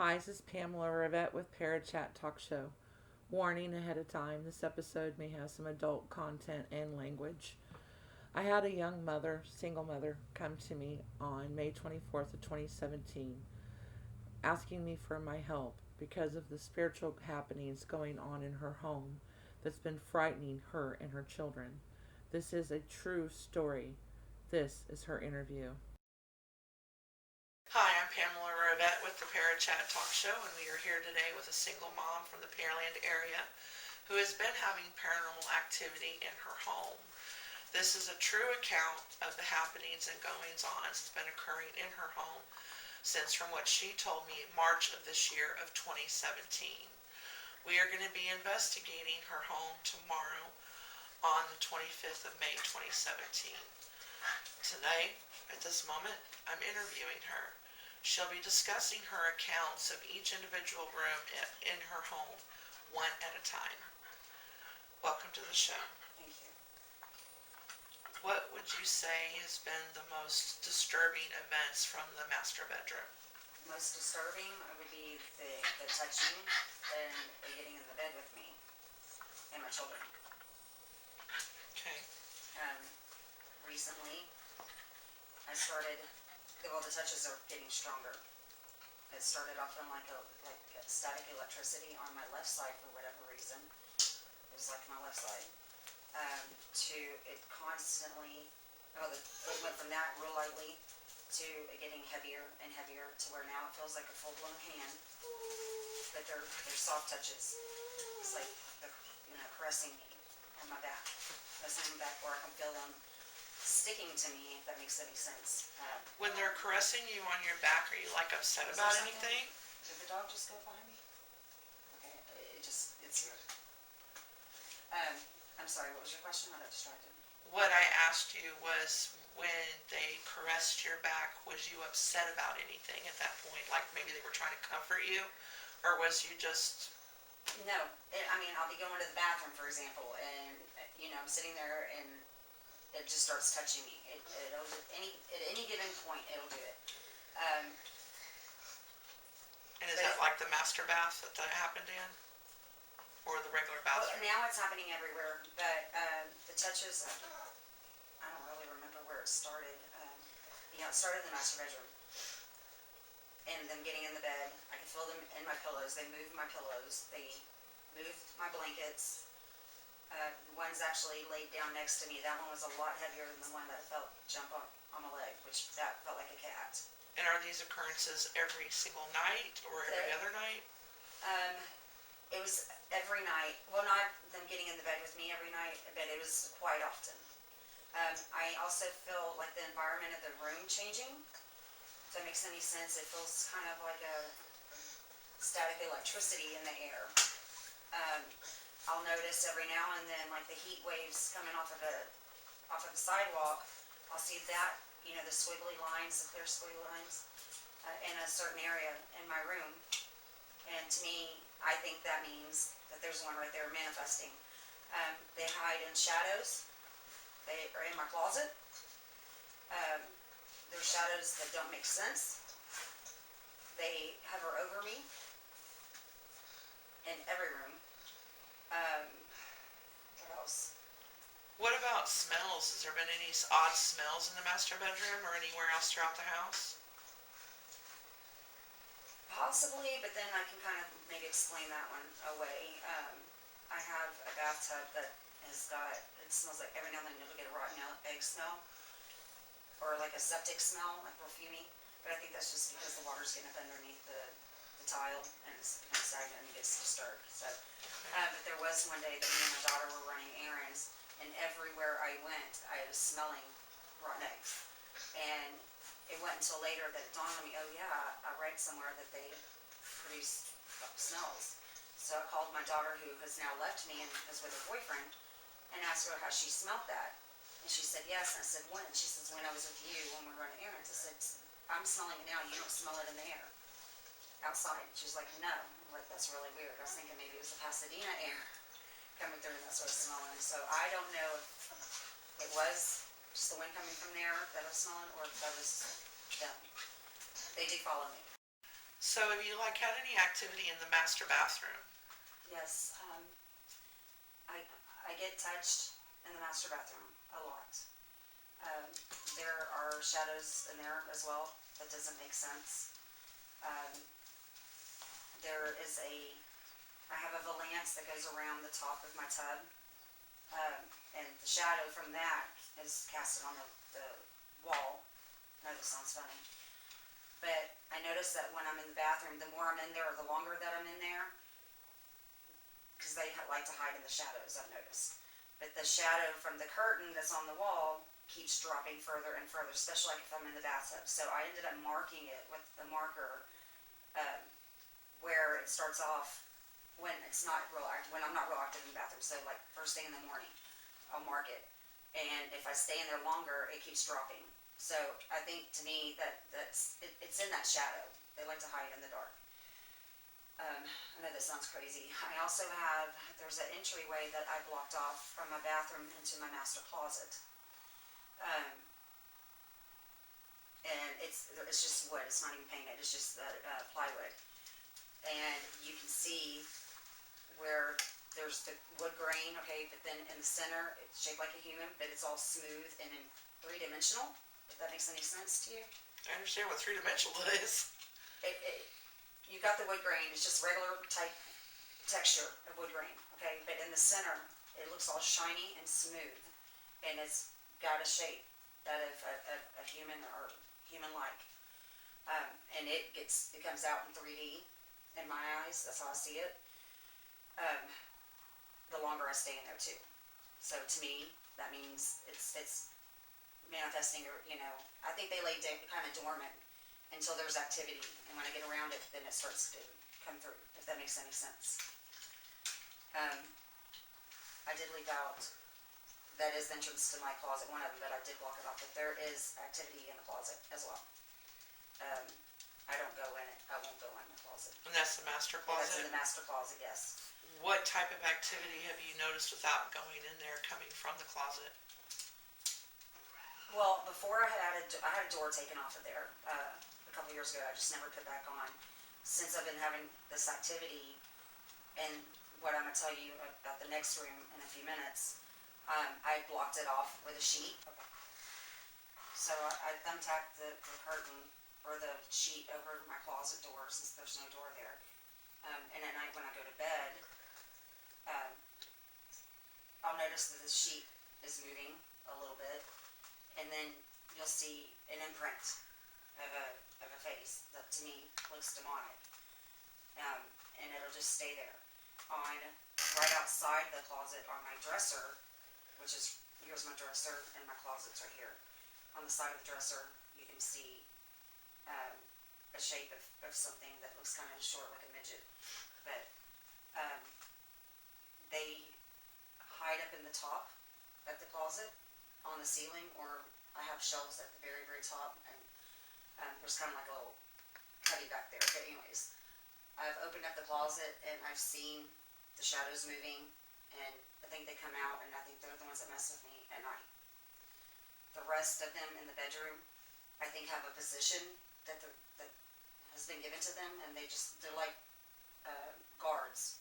Hi, this is Pamela Rivette with Parachat Talk Show. Warning ahead of time, this episode may have some adult content and language. I had a young mother, single mother, come to me on May 24th of 2017 asking me for my help because of the spiritual happenings going on in her home that's been frightening her and her children. This is a true story. This is her interview. Hi, I'm Pamela Rivette with the Parachat Talk Show, and we are here today with a single mom from the Pearland area who has been having paranormal activity in her home. This is a true account of the happenings and goings on that's been occurring in her home since, from what she told me, March of this year of 2017. We are going to be investigating her home tomorrow on the 25th of May 2017. Today, at this moment, I'm interviewing her. She'll be discussing her accounts of each individual room in her home, one at a time. Welcome to the show. Thank you. What would you say has been the most disturbing events from the master bedroom? Most disturbing would be the touching and getting in the bed with me and my children. Okay. Recently, the touches are getting stronger. It started off on like static electricity on my left side for whatever reason. It was like my left side. To it constantly, it went from that real lightly to it getting heavier and heavier to where now it feels like a full-blown hand, but they're soft touches. It's like they're caressing me on my back, pressing my back where I can feel them sticking to me, if that makes any sense. When they're caressing you on your back, are you like upset about anything? Did the dog just go behind me? Okay, it's here. I'm sorry, what was your question? I got distracted. What I asked you was, when they caressed your back, was you upset about anything at that point? Like maybe they were trying to comfort you? Or was you just... No, I'll be going to the bathroom, for example, and, I'm sitting there and it just starts touching me. It'll at any given point, it'll do it. And is that like the master bath that happened in? Or the regular bathroom? Well, now it's happening everywhere, but the touches, I don't really remember where it started. It started in the master bedroom. And them getting in the bed, I can feel them in my pillows. They move my pillows. They move my blankets. The one's actually laid down next to me. That one was a lot heavier than the one that I felt jump on my leg, which that felt like a cat. And are these occurrences every single night or every other night? It was every night. Well, not them getting in the bed with me every night, but it was quite often. I also feel like the environment of the room changing. If that makes any sense, it feels kind of like a static electricity in the air. I'll notice every now and then, like the heat waves coming off of the sidewalk. I'll see that, the squiggly lines, the clear squiggly lines, in a certain area in my room. And to me, I think that means that there's one right there manifesting. They hide in shadows. They are in my closet. There's shadows that don't make sense. They hover over me in every room. What else? What about smells? Has there been any odd smells in the master bedroom or anywhere else throughout the house? Possibly, but then I can kind of maybe explain that one away. I have a bathtub that it smells like every now and then you'll get a rotten egg smell or like a septic smell, like perfumey. But I think that's just because the water's getting up underneath the tile and it's become stagnant and it gets disturbed. So, but there was one day that me and my daughter were running errands, and everywhere I went, I was smelling rotten eggs. And it wasn't until later that it dawned on me, oh yeah, I read somewhere that they produce smells. So I called my daughter, who has now left me and is with her boyfriend, and asked her how she smelled that. And she said yes. And I said, when? She says, when I was with you when we were running errands. I said, I'm smelling it now. You don't smell it in the air outside. She's like, no. I'm like, that's really weird. I was thinking maybe it was the Pasadena air coming through and that's what I was smelling. So I don't know if it was just the wind coming from there that I was smelling, or if that was them. They do follow me. So have you had any activity in the master bathroom? Yes, I, I get touched in the master bathroom a lot. Um, there are shadows in there as well. That doesn't make sense. Um, there is I have a valance that goes around the top of my tub. Um, and the shadow from that is casted on the wall. I know this sounds funny. But I notice that when I'm in the bathroom, the more I'm in there, or the longer that I'm in there, because they like to hide in the shadows, I've noticed. But the shadow from the curtain that's on the wall keeps dropping further and further, especially if I'm in the bathtub. So I ended up marking it with the marker, um, where it starts off when it's not real active, when I'm not real active in the bathroom. So first thing in the morning, I'll mark it. And if I stay in there longer, it keeps dropping. So I think, to me, it's in that shadow. They like to hide in the dark. I know this sounds crazy. There's an entryway that I blocked off from my bathroom into my master closet. Um, and it's just wood. It's not even painted. It's just plywood. And you can see where there's the wood grain, okay, but then in the center, it's shaped like a human, but it's all smooth and in three-dimensional, if that makes any sense to you. I understand what three-dimensional is. You've got the wood grain, it's just regular type texture of wood grain, okay, but in the center, it looks all shiny and smooth, and it's got a shape that of a human or human-like. And it comes out in 3D in my eyes, that's how I see it. The longer I stay in there too. So to me, that means it's manifesting, or I think they lay kind of dormant until there's activity, and when I get around it, then it starts to come through, if that makes any sense. I did leave out, that is the entrance to my closet, one of them, but I did block it off, but there is activity in the closet as well. I don't go in it, I won't go in the closet. And that's the master That's closet? in the master closet, yes. What type of activity have you noticed without going in there, coming from the closet? Well, before I had a door taken off of there a couple years ago. I just never put back on. Since I've been having this activity, and what I'm going to tell you about the next room in a few minutes, I blocked it off with a sheet. So I thumbtacked the curtain or the sheet over my closet door, since there's no door there. And at night when I go to bed, I'll notice that the sheet is moving a little bit, and then you'll see an imprint of a face that to me looks demonic, and it'll just stay there. Right outside the closet on my dresser, which is, here's my dresser, and my closet's right here. On the side of the dresser, you can see a shape of something that looks kind of short, like a midget, but they hide up in the top of the closet on the ceiling, or I have shelves at the very, very top, and there's kind of like a little cubby back there. But anyways, I've opened up the closet and I've seen the shadows moving, and I think they come out, and I think they're the ones that mess with me at night. The rest of them in the bedroom, I think, have a position that has been given to them, and they're like guards,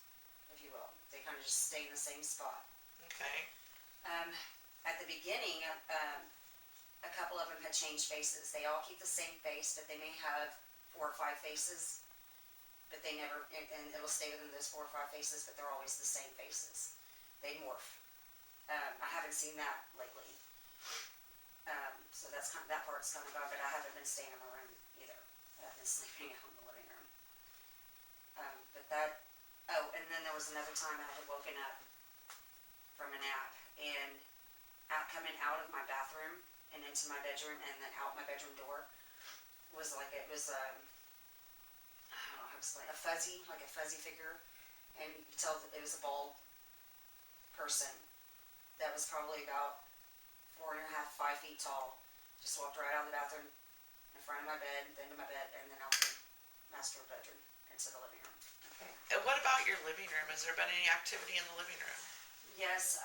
if you will. They kind of just stay in the same spot. Okay. At the beginning, a couple of them had changed faces. They all keep the same face, but they may have 4 or 5 faces, but they never, and it'll stay within those 4 or 5 faces, but they're always the same faces. They morph. I haven't seen that lately. So that part's kind of gone, but I haven't been staying in my room either. I've been sleeping out in the living room. And then there was another time I had woken up from a nap, and coming out of my bathroom and into my bedroom, and then out my bedroom door was I don't know how to explain, a fuzzy figure, and you could tell that it was a bald person that was probably about 4.5, 5 feet tall. Just walked right out of the bathroom, in front of my bed, then to my bed, and then out the master bedroom into the living room. Okay. And what about your living room? Has there been any activity in the living room? Yes,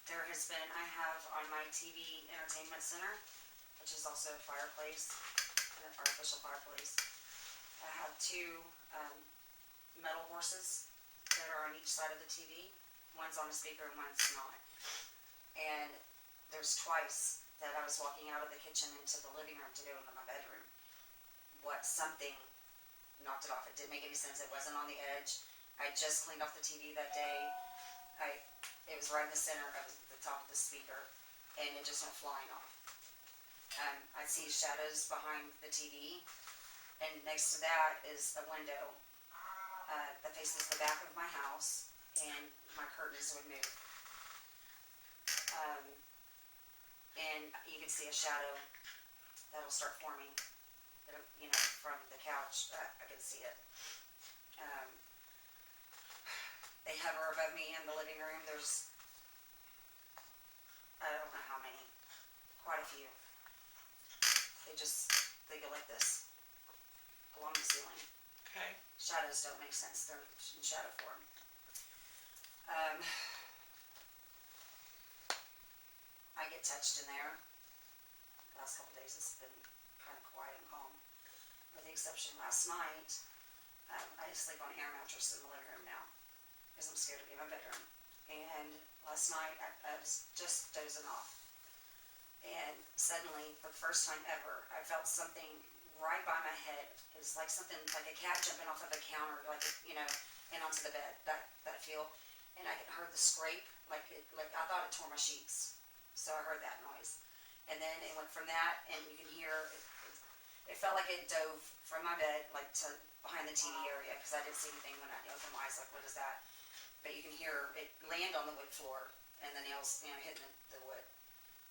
there has been. I have on my TV entertainment center, which is also a fireplace, an artificial fireplace. I have two metal horses that are on each side of the TV. One's on a speaker and one's not. And there's twice that I was walking out of the kitchen into the living room to go into my bedroom. Something knocked it off. It didn't make any sense. It wasn't on the edge. I just cleaned off the TV that day. It was right in the center of the top of the speaker, and it just went flying off. I see shadows behind the TV, and next to that is a window that faces the back of my house, and my curtains would move. And you can see a shadow that'll start forming, from the couch. I can see it. They hover above me in the living room. There's, I don't know how many, quite a few. They go like this, along the ceiling. Okay. Shadows don't make sense. They're in shadow form. I get touched in there. The last couple days it's been kind of quiet and calm, with the exception last night. I sleep on an air mattress in the living room now because I'm scared to be in my bedroom. And last night I was just dozing off, and suddenly, for the first time ever, I felt something right by my head. It was like something, like a cat jumping off of a counter, and onto the bed. That feel, and I heard the scrape, like I thought it tore my sheets. So I heard that noise, and then it went from that, and you can hear it felt like it dove from my bed, like to behind the TV area, because I didn't see anything when I opened my eyes, like, what is that? But you can hear it land on the wood floor, and the nails, hitting the wood.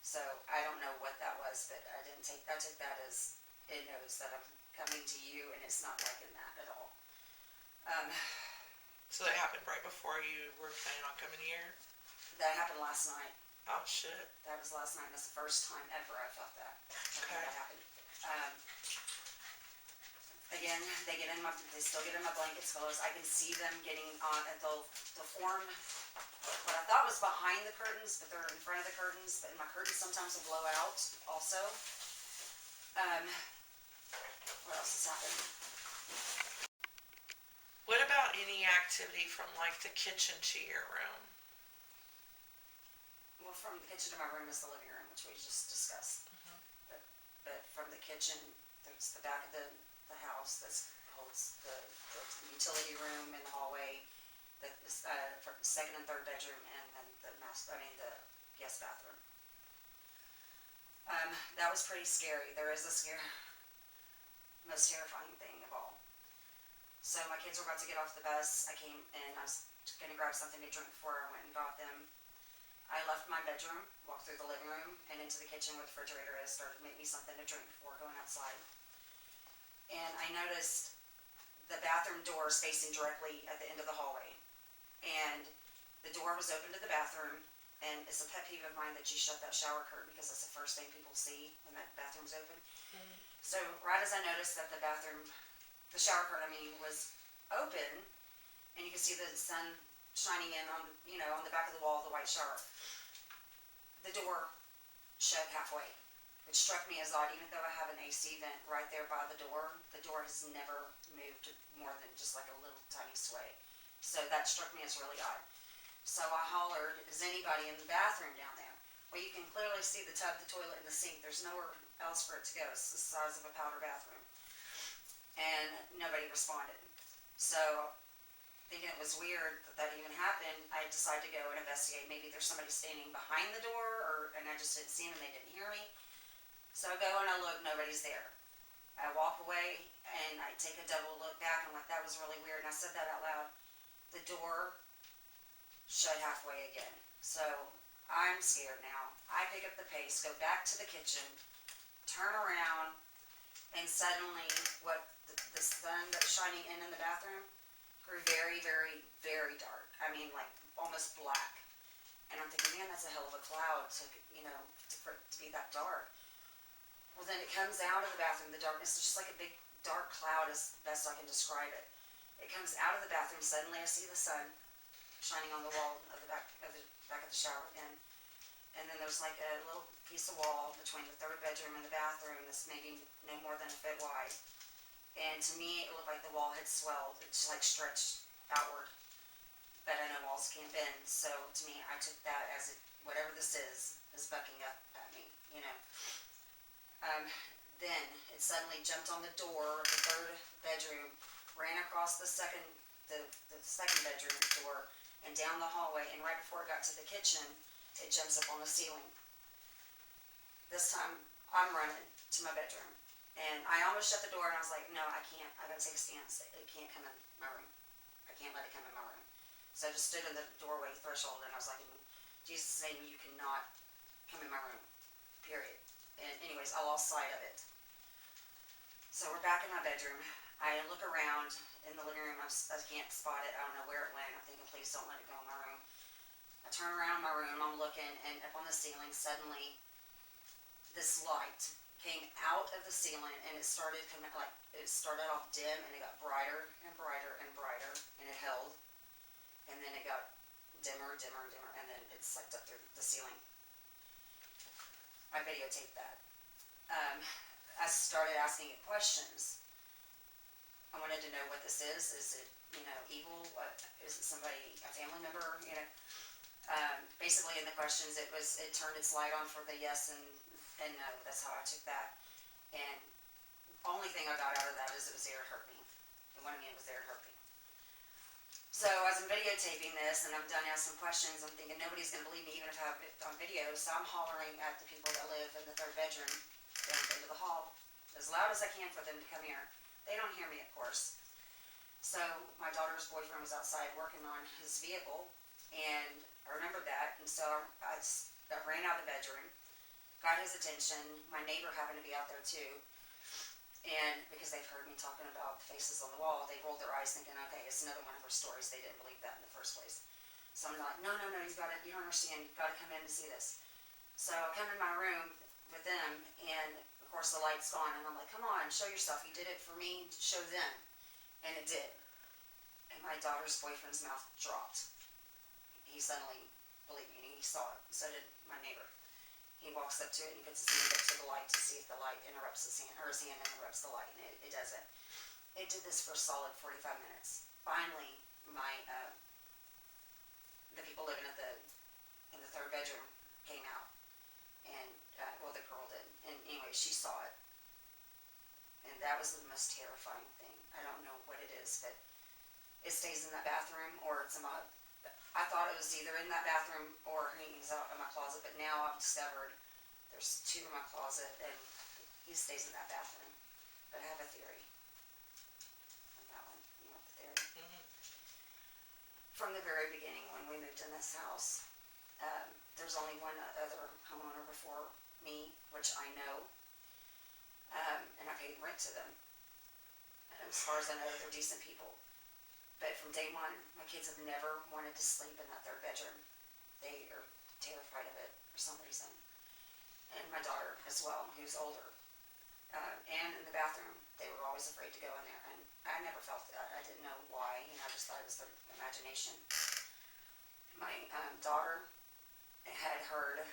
So I don't know what that was, but I took that as it knows that I'm coming to you, and it's not liking that at all. So that happened right before you were planning on coming here? That happened last night. Oh, shit. That was last night. That's the first time ever I felt that. Okay. That happened. Again, they still get in my blankets, pillows. I can see them getting on, and they'll form what I thought was behind the curtains, but they're in front of the curtains. But my curtains sometimes will blow out also. What else has happened? What about any activity from like the kitchen to your room? Well, from the kitchen to my room is the living room, which we just discussed. Mm-hmm. But from the kitchen, there's the back of the house that holds the utility room in the hallway, the second and third bedroom, and then the guest bathroom. That was pretty scary. There is most terrifying thing of all. So my kids were about to get off the bus. I came and I was going to grab something to drink before I went and got them. I left my bedroom, walked through the living room, and into the kitchen where the refrigerator is, started to make me something to drink before going outside. And I noticed the bathroom door is facing directly at the end of the hallway. And the door was open to the bathroom, and it's a pet peeve of mine that you shut that shower curtain because that's the first thing people see when that bathroom's open. Mm-hmm. So right as I noticed that the shower curtain, was open, and you could see the sun shining in on the back of the wall of the white shower. The door shut halfway, which struck me as odd. Even though I have an AC vent right there by the door has never moved more than just like a little tiny sway. So that struck me as really odd. So I hollered, is anybody in the bathroom down there? Well, you can clearly see the tub, the toilet, and the sink. There's nowhere else for it to go. It's the size of a powder bathroom. And nobody responded. So, thinking it was weird that even happened, I decided to go and investigate. Maybe there's somebody standing behind the door, and I just didn't see them and they didn't hear me. So I go and I look, nobody's there. I walk away and I take a double look back, and I'm like, that was really weird. And I said that out loud. The door shut halfway again. So I'm scared now. I pick up the pace, go back to the kitchen, turn around, and suddenly the sun that was shining in the bathroom grew very, very, very dark. Like almost black. And I'm thinking, man, that's a hell of a cloud for it to be that dark. Well, then it comes out of the bathroom. The darkness is just like a big dark cloud, is the best I can describe it. It comes out of the bathroom. Suddenly I see the sun shining on the wall of the back of the shower again. And then there's like a little piece of wall between the third bedroom and the bathroom that's maybe no more than a foot wide. And to me, it looked like the wall had swelled. It's like stretched outward. But I know walls can't bend, so to me, I took that as whatever this is bucking up at me, you know. Then it suddenly jumped on the door of the third bedroom, ran across the second bedroom door, and down the hallway. And right before it got to the kitchen, it jumps up on the ceiling. This time, I'm running to my bedroom, and I almost shut the door. And I was like, "No, I can't. I gotta take a stance. It can't come in my room. I can't let it come in my room." So I just stood in the doorway threshold, and I was like, "In Jesus' name, you cannot come in my room. Period." And anyways, I lost sight of it. So we're back in my bedroom. I look around in the living room. I can't spot it. I don't know where it went. I'm thinking, please don't let it go in my room. I turn around in my room. I'm looking, and up on the ceiling, suddenly, this light came out of the ceiling, and it started coming, like, it started off dim, and it got brighter and brighter and brighter, and it held. And then it got dimmer, dimmer, dimmer, and then it sucked up through the ceiling. I videotaped that. I started asking it questions. I wanted to know what this is. Is it, evil? What, is it somebody, a family member? Basically in the questions, it turned its light on for the yes and no. That's how I took that. And only thing I got out of that is it was there to hurt me. It wanted me, it was there to hurt me. So as I'm videotaping this and I'm done asking questions, I'm thinking nobody's going to believe me even if I have it on video. So I'm hollering at the people that live in the third bedroom down into the hall as loud as I can for them to come here. They don't hear me, of course. So my daughter's boyfriend was outside working on his vehicle, and I remembered that. And so I ran out of the bedroom, got his attention. My neighbor happened to be out there too. And because they've heard me talking about the faces on the wall, they rolled their eyes thinking, okay, it's another one of her stories. They didn't believe that in the first place. So I'm like, no, you don't understand. You've got to come in and see this. So I come in my room with them, and of course the light's gone, and I'm like, come on, show yourself. You did it for me, show them. And it did. And my daughter's boyfriend's mouth dropped. He suddenly believed me, and he saw it. So did my neighbor. He walks up to it and he puts his hand up to the light to see if the light interrupts his hand, or his hand interrupts the light, and it doesn't. It did this for a solid 45 minutes. Finally, the people living in the third bedroom came out, and the girl did. And anyway, she saw it, and that was the most terrifying thing. I don't know what it is, but it stays in that bathroom, or it's in my. I thought it was either in that bathroom or hangs out in my closet, but now I've discovered there's two in my closet, and he stays in that bathroom. But I have a theory on that one. You know the theory? Mm-hmm. From the very beginning, when we moved in this house, there's only one other homeowner before me, which I know, and I paid rent to them. And as far as I know, they're decent people. But from day one, my kids have never wanted to sleep in that third bedroom. They are terrified of it for some reason. And my daughter as well, who's older. And in the bathroom, they were always afraid to go in there. And I never felt that. I didn't know why. I just thought it was their imagination. My daughter had heard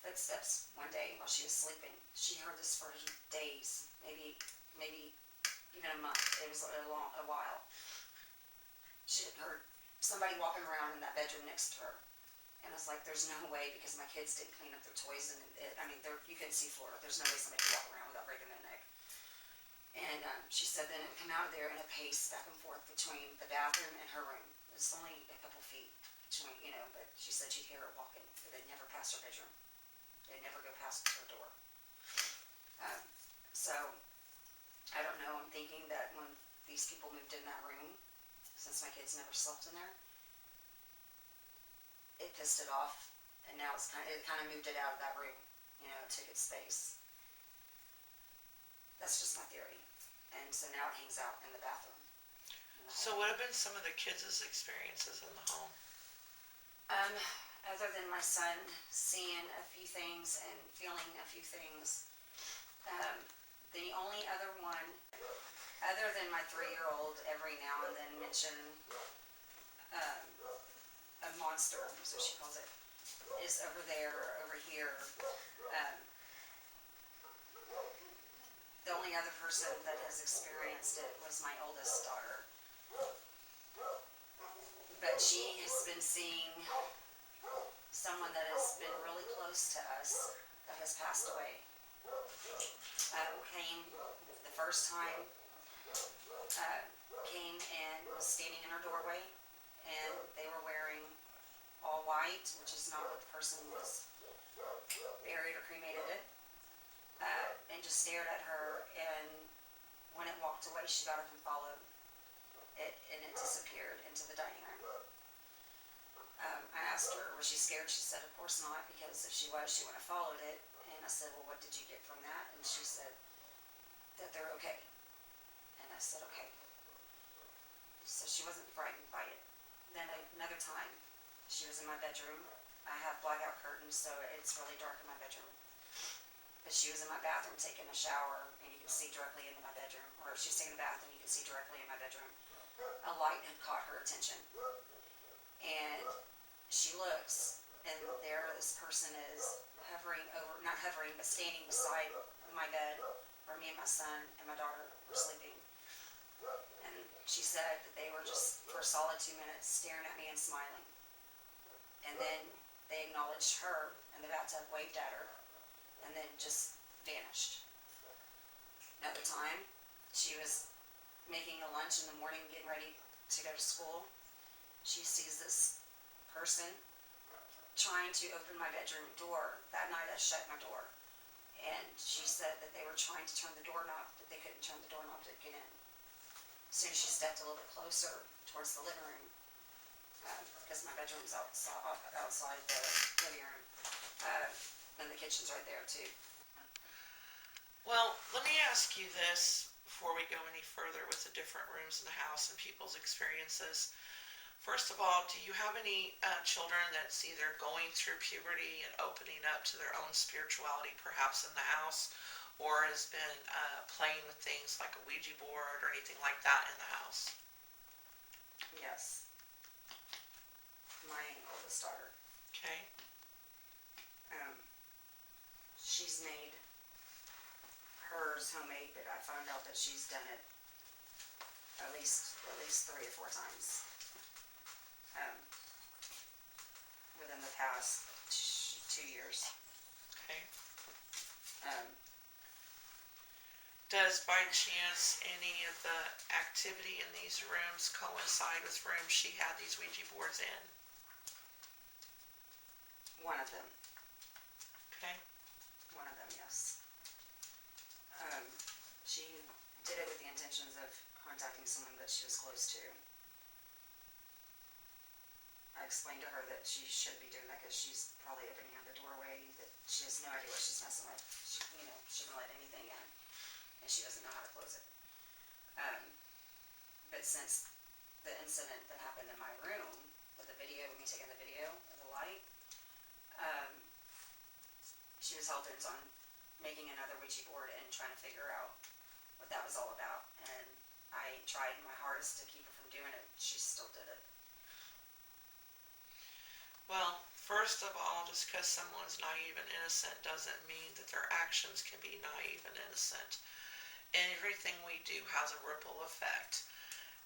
footsteps one day while she was sleeping. She heard this for days, maybe even a month. It was a while. She had heard somebody walking around in that bedroom next to her. And I was like, there's no way, because my kids didn't clean up their toys. And you couldn't see floor. There's no way somebody could walk around without breaking their neck. And she said then it would come out of there in a pace back and forth between the bathroom and her room. It's only a couple feet between, but she said she'd hear it walking, but they'd never pass her bedroom. They'd never go past her door. So, I don't know. I'm thinking that when these people moved in that room, since my kids never slept in there, it pissed it off, and now it kind of moved it out of that room. It took its space. That's just my theory. And so now it hangs out in the bathroom. So what have been some of the kids' experiences in the home? Other than my son seeing a few things and feeling a few things, the only other one, other than my 3-year-old, every now and then mention a monster, is what she calls it, is over there, over here. The only only other person that has experienced it was my oldest daughter. But she has been seeing someone that has been really close to us that has passed away. Came the first time, came and was standing in her doorway, and they were wearing all white, which is not what the person was buried or cremated in, and just stared at her, and when it walked away, she got up and followed it, and it disappeared into the dining room. I asked her, was she scared? She said, of course not, because if she was, she wouldn't have followed it. And I said, well, what did you get from that? And she said that they're okay. And I said, okay. So she wasn't frightened by it. Then another time, she was in my bedroom. I have blackout curtains, so it's really dark in my bedroom. But she was in my bathroom taking a shower, and you could see directly into my bedroom. Or if she was taking a bath, and you could see directly in my bedroom. A light had caught her attention. And she looks, and there this person is hovering over, not hovering, but standing beside my bed, where me and my son and my daughter were sleeping. And she said that they were just, for a solid 2 minutes, staring at me and smiling. And then they acknowledged her, and the bathtub waved at her, and then just vanished. Another time, she was making a lunch in the morning, getting ready to go to school. She sees this person trying to open my bedroom door. That night I shut my door. And she said that they were trying to turn the doorknob, but they couldn't turn the doorknob to get in. As soon as she stepped a little bit closer towards the living room, because my bedroom's outside the living room, and the kitchen's right there too. Well, let me ask you this before we go any further with the different rooms in the house and people's experiences. First of all, do you have any children that's either going through puberty and opening up to their own spirituality perhaps in the house, or has been playing with things like a Ouija board or anything like that in the house? Yes. My oldest daughter. Okay. She's made hers homemade, but I found out that she's done it at least 3 or 4 times. Within the past 2 years. Okay. Does by chance any of the activity in these rooms coincide with rooms she had these Ouija boards in? One of them. Okay. One of them, yes. She did it with the intentions of contacting someone that she was close to. I explained to her that she should be doing that because she's probably opening up the doorway, that she has no idea what she's messing with. She, shouldn't let anything in, and she doesn't know how to close it. But since the incident that happened in my room, with the video, me taking the video of the light, she was hell-bent on making another Ouija board and trying to figure out what that was all about. And I tried my hardest to keep her from doing it. She still did it. Well, first of all, just because someone's naive and innocent doesn't mean that their actions can be naive and innocent. Everything we do has a ripple effect.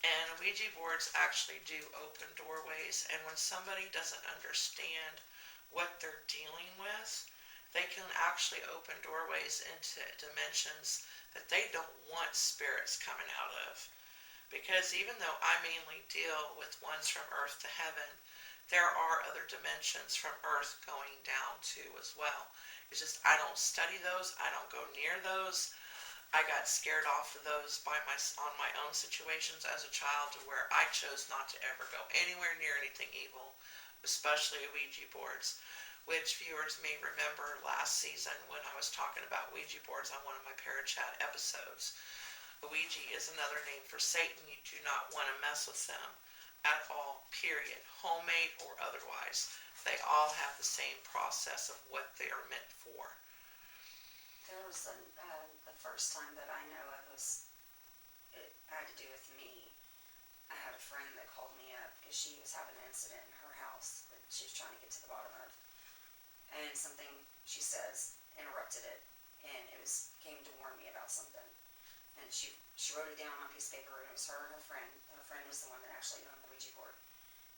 And Ouija boards actually do open doorways, and when somebody doesn't understand what they're dealing with, they can actually open doorways into dimensions that they don't want spirits coming out of. Because even though I mainly deal with ones from earth to heaven, there are other dimensions from earth going down too as well. It's just I don't study those, I don't go near those. I got scared off of those on my own situations as a child, to where I chose not to ever go anywhere near anything evil, especially Ouija boards. Which viewers may remember last season when I was talking about Ouija boards on one of my Parachat episodes. Ouija is another name for Satan. You do not want to mess with them at all, period. Homemade or otherwise. They all have the same process of what they are meant for. There was the first time that I know of it had to do with me. I had a friend that called me up because she was having an incident in her house that she was trying to get to the bottom of. And something she says interrupted it, and it came to warn me about something. and she wrote it down on a piece of paper, and it was her and her friend. Her friend was the one that actually owned the Ouija board.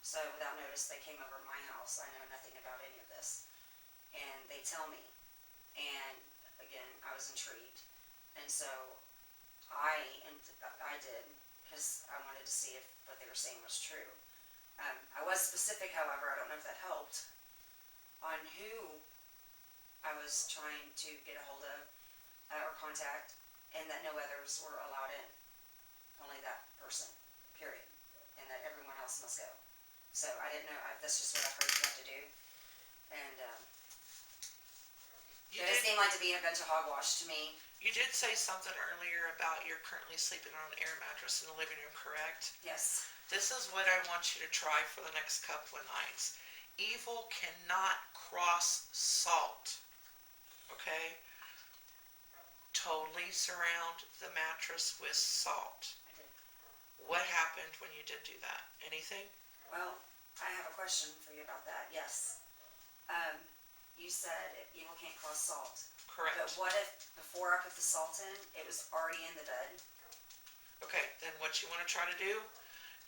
So without notice, they came over to my house. I know nothing about any of this, and they tell me. And again, I was intrigued, and so I and I did, because I wanted to see if what they were saying was true. I was specific, however, I don't know if that helped, on who I was trying to get a hold of or contact, and that no others were allowed in. Only that person, period. And that everyone else must go. So I didn't know, that's just what I've heard you have to do. And it seemed like to be a bunch of hogwash to me. You did say something earlier about you're currently sleeping on an air mattress in the living room, correct? Yes. This is what I want you to try for the next couple of nights. Evil cannot cross salt. Okay? Totally surround the mattress with salt. I did. What happened when you did do that? Anything? Well, I have a question for you about that. Yes. You said evil can't cross salt. Correct. But what if before I put the salt in, it was already in the bed? Okay, then what you want to try to do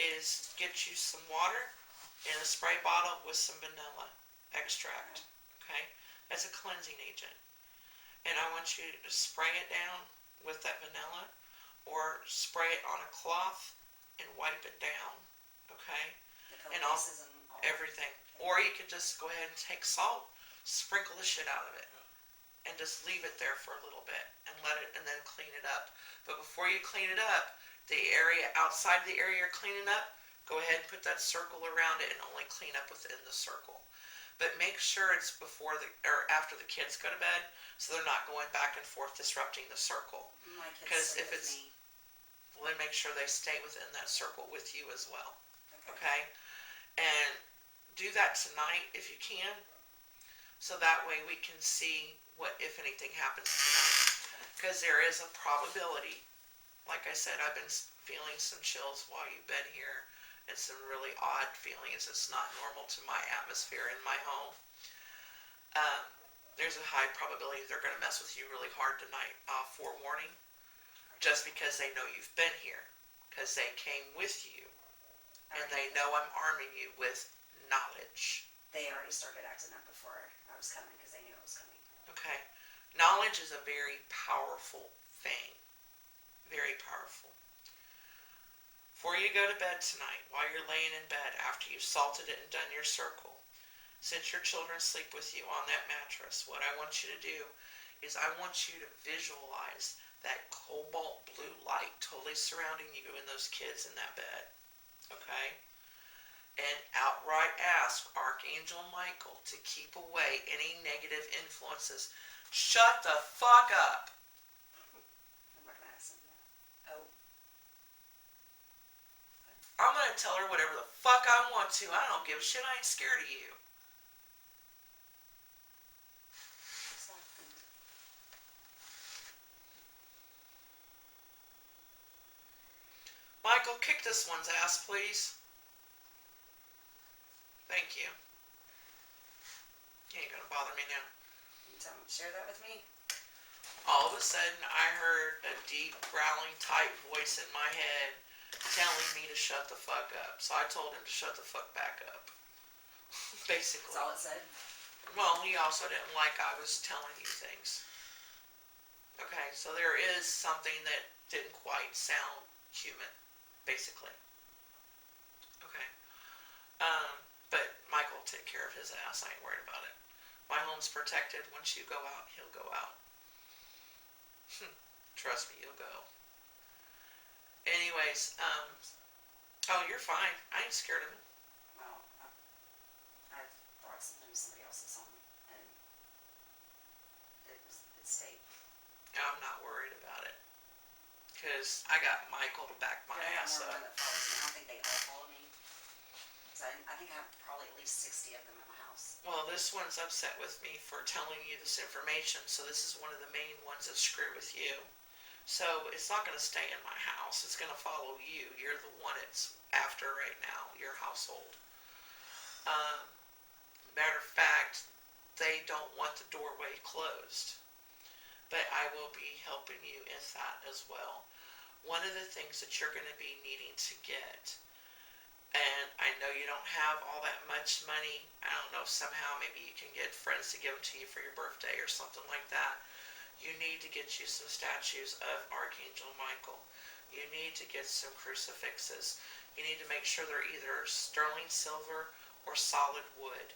is get you some water in a spray bottle with some vanilla extract. Okay? That's a cleansing agent. And I want you to spray it down with that vanilla, or spray it on a cloth and wipe it down. Okay? And all, everything. Okay. Or you could just go ahead and take salt, sprinkle the shit out of it, and just leave it there for a little bit and let it, and then clean it up. But before you clean it up, the area outside the area you're cleaning up, go ahead and put that circle around it and only clean up within the circle. But make sure it's before or after the kids go to bed, so they're not going back and forth disrupting the circle. My kids Because sleep if with it's, me. well, then make sure they stay within that circle with you as well. Okay. Okay? And do that tonight if you can, so that way we can see what, if anything, happens tonight. Because there is a probability, like I said, I've been feeling some chills while you've been here, and some really odd feelings. It's not normal to my atmosphere in my home. There's a high probability they're going to mess with you really hard tonight, forewarning, just because they know you've been here, because they came with you, and they know I'm arming you with knowledge. They already started acting up before I was coming, because they knew I was coming. Okay. Knowledge is a very powerful thing. Very powerful. Before you go to bed tonight, while you're laying in bed, after you've salted it and done your circle, since your children sleep with you on that mattress, what I want you to do is I want you to visualize that cobalt blue light totally surrounding you and those kids in that bed. Okay? And outright ask Archangel Michael to keep away any negative influences. Shut the fuck up! I'm not gonna ask them that. Oh. I'm gonna tell her whatever the fuck I want to. I don't give a shit. I ain't scared of you. Michael, kick this one's ass, please. Thank you. You ain't gonna bother me now. Don't share that with me. All of a sudden, I heard a deep, growling, tight voice in my head telling me to shut the fuck up. So I told him to shut the fuck back up. Basically. That's all it said. Well, he also didn't like I was telling you things. Okay, so there is something that didn't quite sound human, basically. Okay. But Michael will take care of his ass. I ain't worried about it. My home's protected. Once you go out, he'll go out. Trust me, you'll go. Anyways, oh, you're fine. I ain't scared of him. Well, I've thought something somebody else's home, and it stayed. I'm not worried about it. Because I got Michael to back my ass up. I have more that follows me. I don't think they all follow me. I think I have probably at least 60 of them in my house. Well, this one's upset with me for telling you this information, so this is one of the main ones that screw with you. So it's not going to stay in my house. It's going to follow you. You're the one it's after right now, your household. Matter of fact, they don't want the doorway closed. But I will be helping you in that as well. one of the things that you're going to be needing to get, and I know you don't have all that much money. I don't know, somehow maybe you can get friends to give them to you for your birthday or something like that. You need to get you some statues of Archangel Michael. You need to get some crucifixes. You need to make sure they're either sterling silver or solid wood.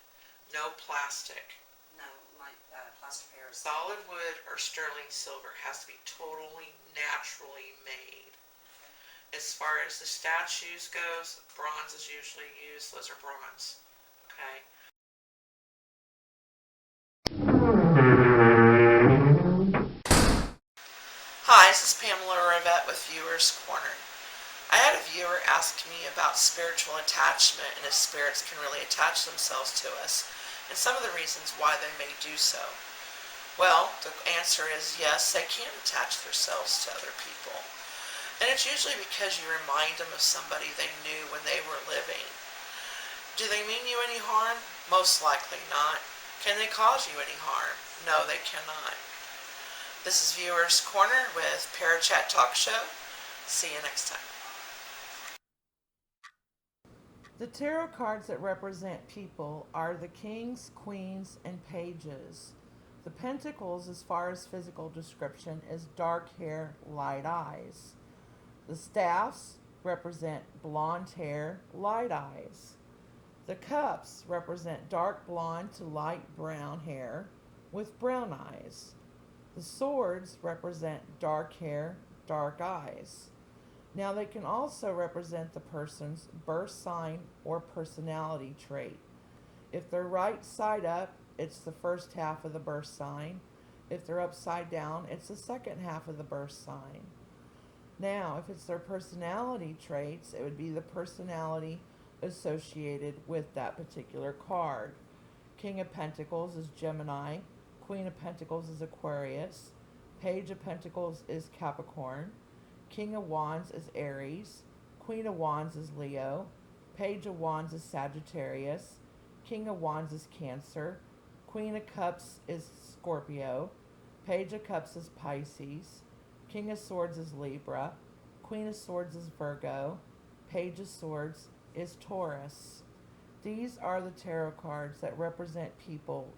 No plastic. No, like plaster pairs. Solid wood or sterling silver has to be totally naturally made. As far as the statues goes, bronze is usually used. Those are bronze. Okay. Hi, this is Pamela Rivette with Viewers Corner. I had a viewer ask me about spiritual attachment and if spirits can really attach themselves to us, and some of the reasons why they may do so. Well, the answer is yes, they can attach themselves to other people. And it's usually because you remind them of somebody they knew when they were living. Do they mean you any harm? Most likely not. Can they cause you any harm? No, they cannot. This is Viewers Corner with Parachat Talk Show. See you next time. The tarot cards that represent people are the kings, queens, and pages. The pentacles, as far as physical description, is dark hair, light eyes. The staffs represent blonde hair, light eyes. The cups represent dark blonde to light brown hair with brown eyes. The swords represent dark hair, dark eyes. Now, they can also represent the person's birth sign or personality trait. If they're right side up, it's the first half of the birth sign. If they're upside down, it's the second half of the birth sign. Now, if it's their personality traits, it would be the personality associated with that particular card. King of Pentacles is Gemini. Queen of Pentacles is Aquarius. Page of Pentacles is Capricorn. King of Wands is Aries. Queen of Wands is Leo. Page of Wands is Sagittarius. King of Wands is Cancer. Queen of Cups is Scorpio. Page of Cups is Pisces. King of Swords is Libra. Queen of Swords is Virgo. Page of Swords is Taurus. These are the tarot cards that represent people